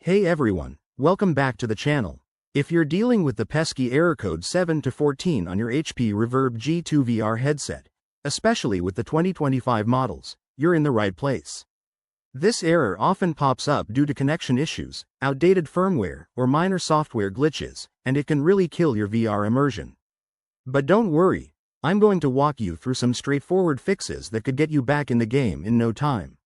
Hey everyone, welcome back to the channel. If you're dealing with the pesky error code 7 to 14 on your HP Reverb G2 VR headset, especially with the 2025 models, you're in the right place. This error often pops up due to connection issues, outdated firmware, or minor software glitches, and it can really kill your VR immersion. But don't worry, I'm going to walk you through some straightforward fixes that could get you back in the game in no time.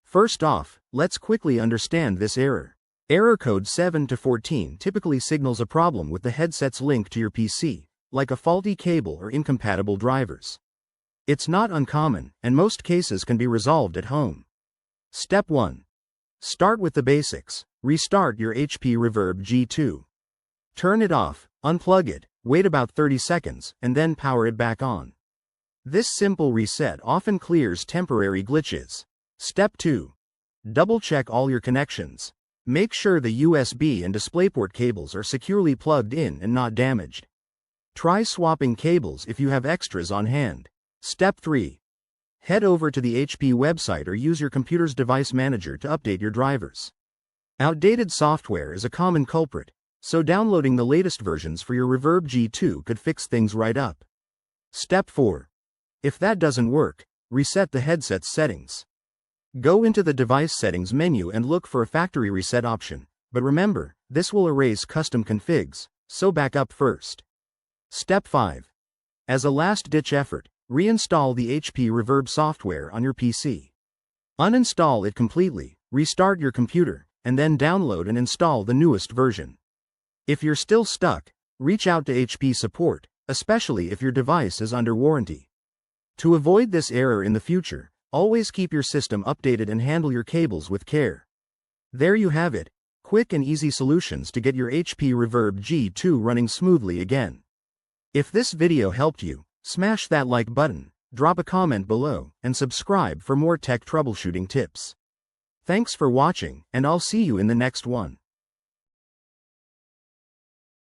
First off, let's quickly understand this error. Error code 7 to 14 typically signals a problem with the headset's link to your PC, like a faulty cable or incompatible drivers. It's not uncommon, and most cases can be resolved at home. Step 1. Start with the basics. Restart your HP Reverb G2. Turn it off, unplug it, wait about 30 seconds, and then power it back on. This simple reset often clears temporary glitches. Step 2. Double-check all your connections. Make sure the USB and DisplayPort cables are securely plugged in and not damaged. Try swapping cables if you have extras on hand. Step 3. Head over to the HP website or use your computer's device manager to update your drivers. Outdated software is a common culprit, so downloading the latest versions for your Reverb G2 could fix things right up. Step 4. If that doesn't work, reset the headset's settings. Go into the device settings menu and look for a factory reset option, but remember, this will erase custom configs, so back up first. Step 5. As a last-ditch effort, reinstall the HP Reverb software on your PC. Uninstall it completely, restart your computer, and then download and install the newest version. If you're still stuck, reach out to HP support, especially if your device is under warranty. To avoid this error in the future, always keep your system updated and handle your cables with care. There you have it, quick and easy solutions to get your HP Reverb G2 running smoothly again. If this video helped you, smash that like button, drop a comment below, and subscribe for more tech troubleshooting tips. Thanks for watching, and I'll see you in the next one.